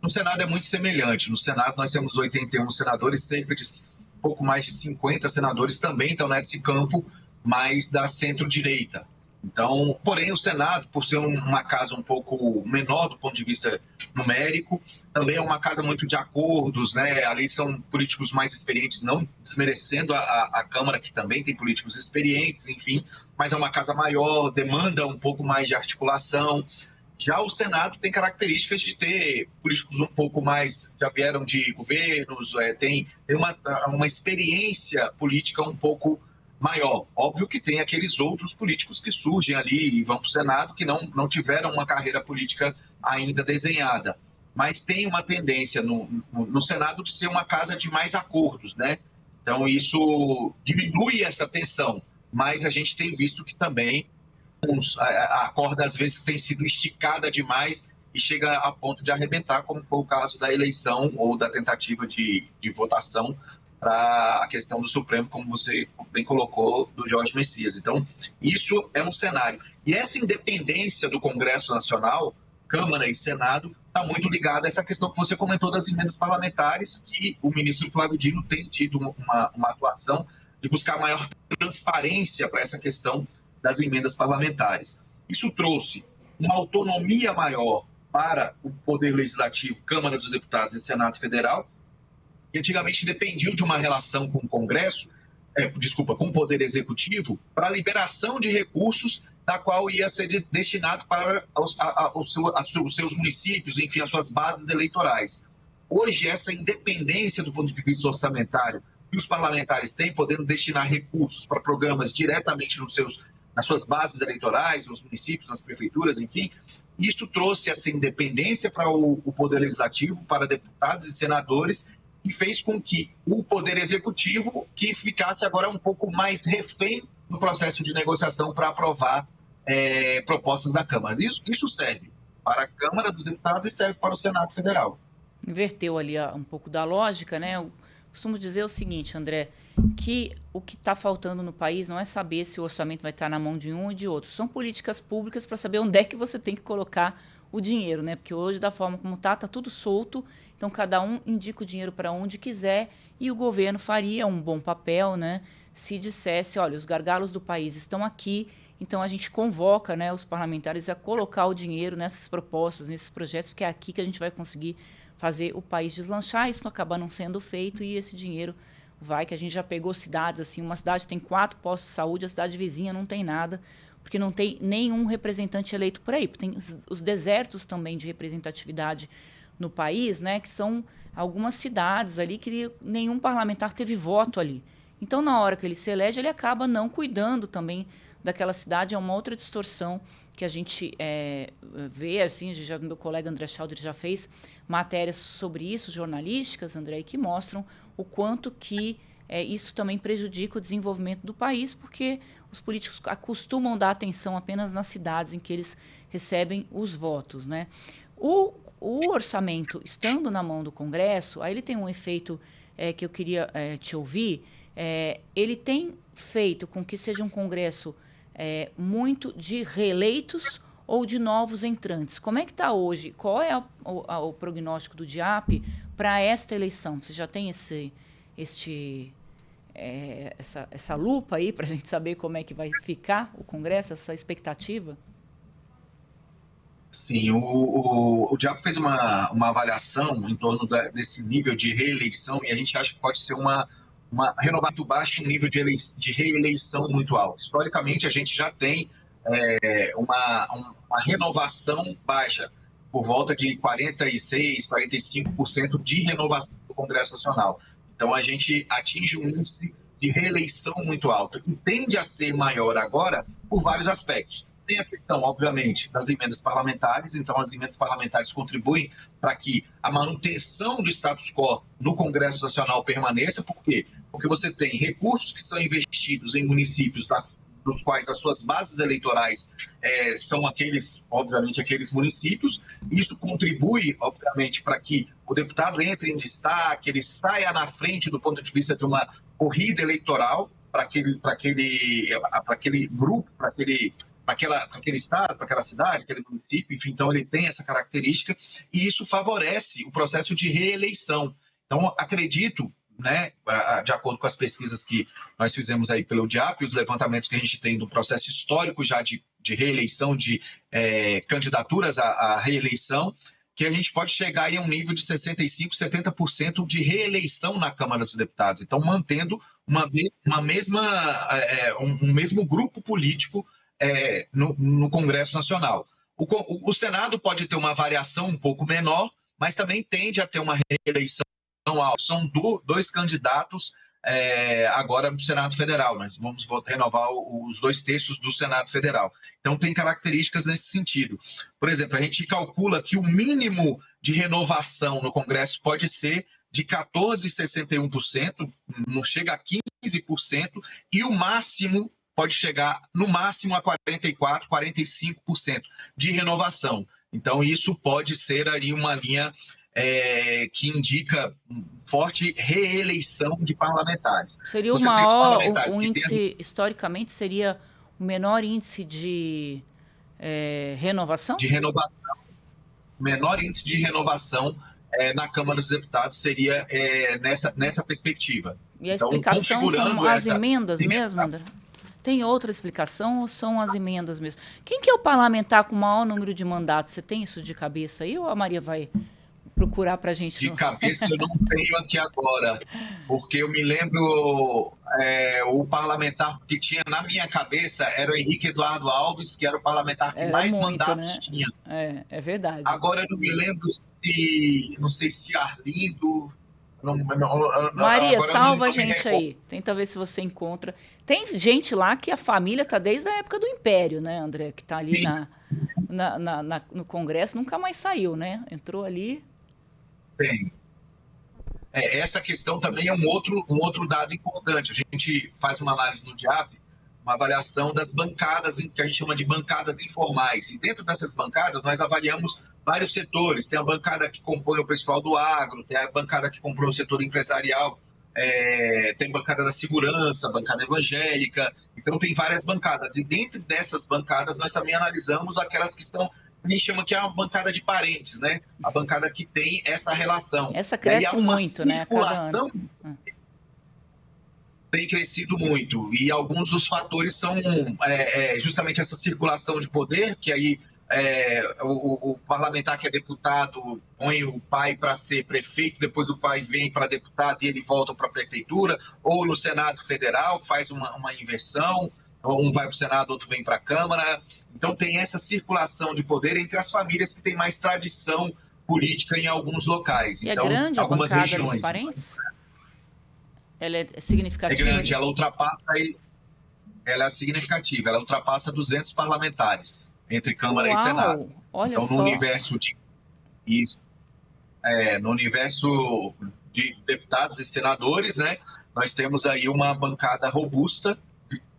No Senado é muito semelhante. No Senado nós temos 81 senadores, cerca de pouco mais de 50 senadores também estão nesse campo mais da centro-direita. Então, porém, o Senado, por ser uma casa um pouco menor do ponto de vista numérico, também é uma casa muito de acordos, né? Ali são políticos mais experientes, não desmerecendo a Câmara, que também tem políticos experientes, enfim, mas é uma casa maior, demanda um pouco mais de articulação. Já o Senado tem características de ter políticos um pouco mais, já vieram de governos, tem uma experiência política um pouco maior. Óbvio que tem aqueles outros políticos que surgem ali e vão para o Senado que não tiveram uma carreira política ainda desenhada. Mas tem uma tendência no Senado de ser uma casa de mais acordos, né? Então isso diminui essa tensão, mas a gente tem visto que também a corda às vezes tem sido esticada demais e chega a ponto de arrebentar, como foi o caso da eleição ou da tentativa de votação para a questão do Supremo, como você bem colocou, do Jorge Messias. Então, isso é um cenário. E essa independência do Congresso Nacional, Câmara e Senado, está muito ligada a essa questão que você comentou das emendas parlamentares, que o ministro Flávio Dino tem tido uma atuação de buscar maior transparência para essa questão das emendas parlamentares. Isso trouxe uma autonomia maior para o Poder Legislativo, Câmara dos Deputados e Senado Federal, que antigamente dependiam de uma relação com o Congresso, com o Poder Executivo, para a liberação de recursos, da qual ia ser destinado para os seus municípios, enfim, as suas bases eleitorais. Hoje, essa independência do ponto de vista orçamentário que os parlamentares têm, podendo destinar recursos para programas diretamente nas suas bases eleitorais, nos municípios, nas prefeituras, enfim, isso trouxe essa independência para o Poder Legislativo, para deputados e senadores, e fez com que o Poder Executivo que ficasse agora um pouco mais refém no processo de negociação para aprovar propostas da Câmara. Isso serve para a Câmara dos Deputados e serve para o Senado Federal. Inverteu ali um pouco da lógica, né? Eu costumo dizer o seguinte, André, que o que está faltando no país não é saber se o orçamento vai estar na mão de um ou de outro. São políticas públicas para saber onde é que você tem que colocar o dinheiro, né? Porque hoje, da forma como está tudo solto, então cada um indica o dinheiro para onde quiser e o governo faria um bom papel, né? Se dissesse, olha, os gargalos do país estão aqui, então a gente convoca, né, os parlamentares a colocar o dinheiro nessas propostas, nesses projetos, porque é aqui que a gente vai conseguir fazer o país deslanchar. Isso acaba não sendo feito e esse dinheiro vai, que a gente já pegou cidades, assim, uma cidade tem 4 postos de saúde, a cidade vizinha não tem nada, porque não tem nenhum representante eleito por aí. Tem os desertos também de representatividade no país, né, que são algumas cidades ali que nenhum parlamentar teve voto ali. Então, na hora que ele se elege, ele acaba não cuidando também daquela cidade. É uma outra distorção que a gente vê, assim, meu colega André Schalder já fez matérias sobre isso, jornalísticas, André, que mostram o quanto que isso também prejudica o desenvolvimento do país, porque os políticos acostumam dar atenção apenas nas cidades em que eles recebem os votos, né? O orçamento, estando na mão do Congresso, aí ele tem um efeito que eu queria te ouvir, ele tem feito com que seja um Congresso muito de reeleitos ou de novos entrantes. Como é que está hoje? Qual é o prognóstico do DIAP para esta eleição? Você já tem essa lupa aí para a gente saber como é que vai ficar o Congresso, essa expectativa? Sim, o DIAP fez uma avaliação em torno desse nível de reeleição e a gente acha que pode ser uma renovação muito baixa e um nível de reeleição muito alto. Historicamente, a gente já tem uma renovação baixa, por volta de 46%, 45% de renovação do Congresso Nacional. Então, a gente atinge um índice de reeleição muito alto, que tende a ser maior agora por vários aspectos. Tem a questão, obviamente, das emendas parlamentares. Então, as emendas parlamentares contribuem para que a manutenção do status quo no Congresso Nacional permaneça. Por quê? Porque você tem recursos que são investidos em municípios dos quais as suas bases eleitorais são obviamente, aqueles municípios. Isso contribui, obviamente, para que o deputado entre em destaque, ele saia na frente do ponto de vista de uma corrida eleitoral para aquele grupo, para aquele estado, para aquela cidade, aquele município, enfim, então ele tem essa característica e isso favorece o processo de reeleição. Então, acredito, né, de acordo com as pesquisas que nós fizemos aí pelo DIAP, os levantamentos que a gente tem do processo histórico já de reeleição, de candidaturas à reeleição, que a gente pode chegar aí a um nível de 65%, 70% de reeleição na Câmara dos Deputados. Então, mantendo um mesmo grupo político no Congresso Nacional. O Senado pode ter uma variação um pouco menor, mas também tende a ter uma reeleição alta. São dois candidatos agora no Senado Federal. Nós vamos renovar os 2/3 do Senado Federal. Então, tem características nesse sentido. Por exemplo, a gente calcula que o mínimo de renovação no Congresso pode ser de 14,61%, não chega a 15%, e o máximo pode chegar, no máximo, a 44%, 45% de renovação. Então, isso pode ser aí uma linha que indica forte reeleição de parlamentares. Seria o maior, o índice, historicamente, seria o menor índice de renovação? De renovação. O menor índice de renovação na Câmara dos Deputados seria nessa perspectiva. E a explicação são as emendas mesmo, André? Tem outra explicação ou são as emendas mesmo? Quem que é o parlamentar com o maior número de mandatos? Você tem isso de cabeça aí ou a Maria vai procurar para a gente? De cabeça eu não tenho aqui agora, porque eu me lembro o parlamentar que tinha na minha cabeça era o Henrique Eduardo Alves, que era o parlamentar que mais mandatos tinha. É verdade. Agora eu não me lembro não sei se Arlindo... Maria, salva a gente aí. Tenta ver se você encontra. Tem gente lá que a família está desde a época do Império, né, André? Que está ali no Congresso, nunca mais saiu, né? Entrou ali... Tem. Essa questão também é um outro dado importante. A gente faz uma análise no DIAP, uma avaliação das bancadas, que a gente chama de bancadas informais. E dentro dessas bancadas, nós avaliamos vários setores. Tem a bancada que compõe o pessoal do agro, tem a bancada que compõe o setor empresarial, tem a bancada da segurança, a bancada evangélica. Então, tem várias bancadas. E dentro dessas bancadas, nós também analisamos aquelas que são... A gente chama que é uma bancada de parentes, né? A bancada que tem essa relação. Essa cresce muito, né? Cada ano. Tem crescido muito. E alguns dos fatores são justamente essa circulação de poder, que aí o parlamentar que é deputado põe o pai para ser prefeito, depois o pai vem para deputado e ele volta para a prefeitura, ou no Senado Federal faz uma inversão. Um vai para o Senado, outro vem para a Câmara. Então tem essa circulação de poder entre as famílias que têm mais tradição política em alguns locais. E então, é grande algumas a bancada regiões. dos parentes? Ela é significativa? É grande, ela é significativa, ela ultrapassa 200 parlamentares entre Câmara e Senado. Olha então, só. no universo de deputados e senadores, né, nós temos aí uma bancada robusta,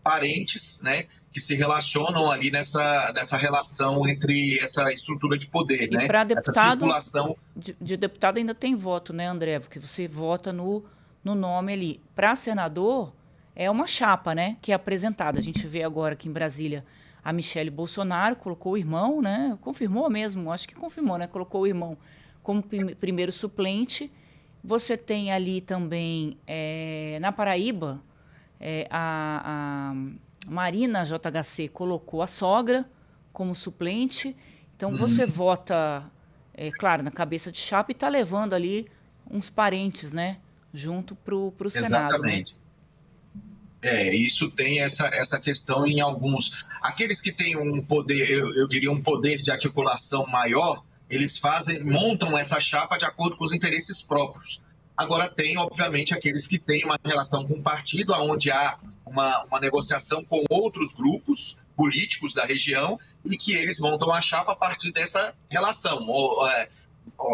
parentes, né, que se relacionam ali nessa relação entre essa estrutura de poder, e né? Para deputado, essa circulação de deputado ainda tem voto, né, André? Porque você vota no nome ali. Para senador, é uma chapa, né, que é apresentada. A gente vê agora aqui em Brasília a Michele Bolsonaro colocou o irmão, né? Confirmou mesmo, acho que confirmou, né? Colocou o irmão como primeiro suplente. Você tem ali também, na Paraíba, a Marina JHC colocou a sogra como suplente. Então, você vota, claro, na cabeça de chapa e está levando ali uns parentes, né, junto para o Senado. Exatamente. Né? Isso tem essa questão em alguns. Aqueles que têm um poder, eu diria um poder de articulação maior, eles montam essa chapa de acordo com os interesses próprios. Agora tem, obviamente, aqueles que têm uma relação com o partido, onde há uma negociação com outros grupos políticos da região e que eles montam a chapa a partir dessa relação.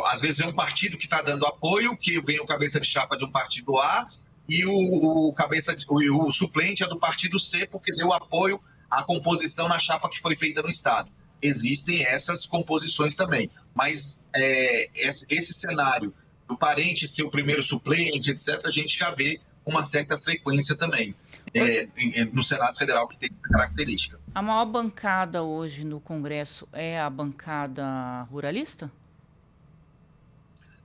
Às vezes é um partido que está dando apoio, que vem o cabeça de chapa de um partido A, e o suplente é do partido C, porque deu apoio à composição na chapa que foi feita no Estado. Existem essas composições também. Mas esse cenário do parente ser o primeiro suplente, etc., a gente já vê uma certa frequência também no Senado Federal, que tem essa característica. A maior bancada hoje no Congresso é a bancada ruralista?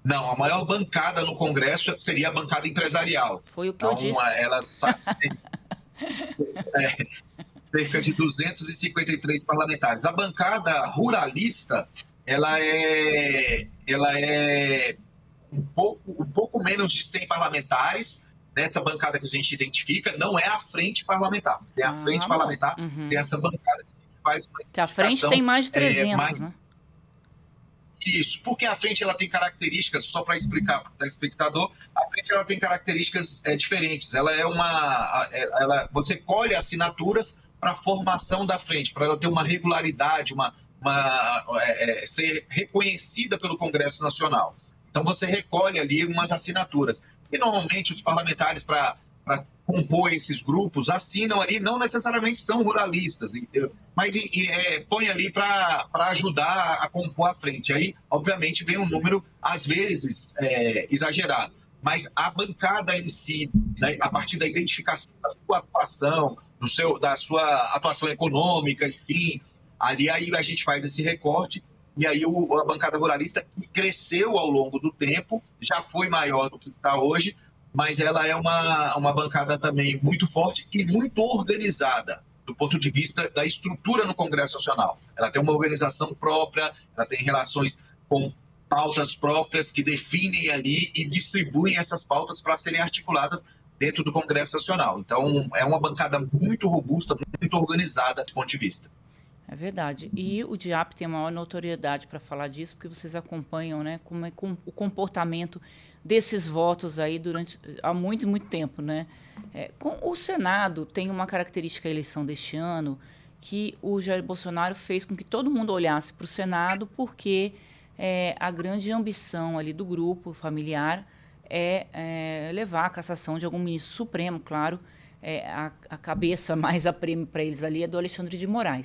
Não, a maior bancada no Congresso seria a bancada empresarial. Foi o que eu Então, disse. ela cerca de 253 parlamentares. A bancada ruralista, ela é um pouco menos de 100 parlamentares. Nessa bancada que a gente identifica, não é a frente parlamentar. Tem a frente Bom. parlamentar, tem essa bancada que faz uma Que a frente tem mais de 300, né? Isso, porque a frente ela tem características, só para explicar para o telespectador, a frente ela tem características diferentes. Ela é você colhe assinaturas para a formação da frente, para ela ter uma regularidade, ser reconhecida pelo Congresso Nacional. Então você recolhe ali umas assinaturas. E normalmente os parlamentares, para compor esses grupos, assinam ali, não necessariamente são ruralistas, entendeu? Mas põe ali para ajudar a compor a frente. Aí, obviamente, vem um número, às vezes, exagerado. Mas a bancada em si, né, a partir da identificação da sua atuação, da sua atuação econômica, enfim, ali aí a gente faz esse recorte. E aí a bancada ruralista cresceu ao longo do tempo, já foi maior do que está hoje, mas ela é uma bancada também muito forte e muito organizada do ponto de vista da estrutura no Congresso Nacional. Ela tem uma organização própria, ela tem relações com pautas próprias que definem ali e distribuem essas pautas para serem articuladas dentro do Congresso Nacional. Então, é uma bancada muito robusta, muito organizada do ponto de vista. É verdade. E o DIAP tem a maior notoriedade para falar disso, porque vocês acompanham, né, como é o comportamento desses votos aí há muito, muito tempo, né? Com o Senado tem uma característica a eleição deste ano, que o Jair Bolsonaro fez com que todo mundo olhasse para o Senado, porque a grande ambição ali do grupo familiar é levar a cassação de algum ministro supremo, claro. A cabeça mais a prêmio para eles ali é do Alexandre de Moraes.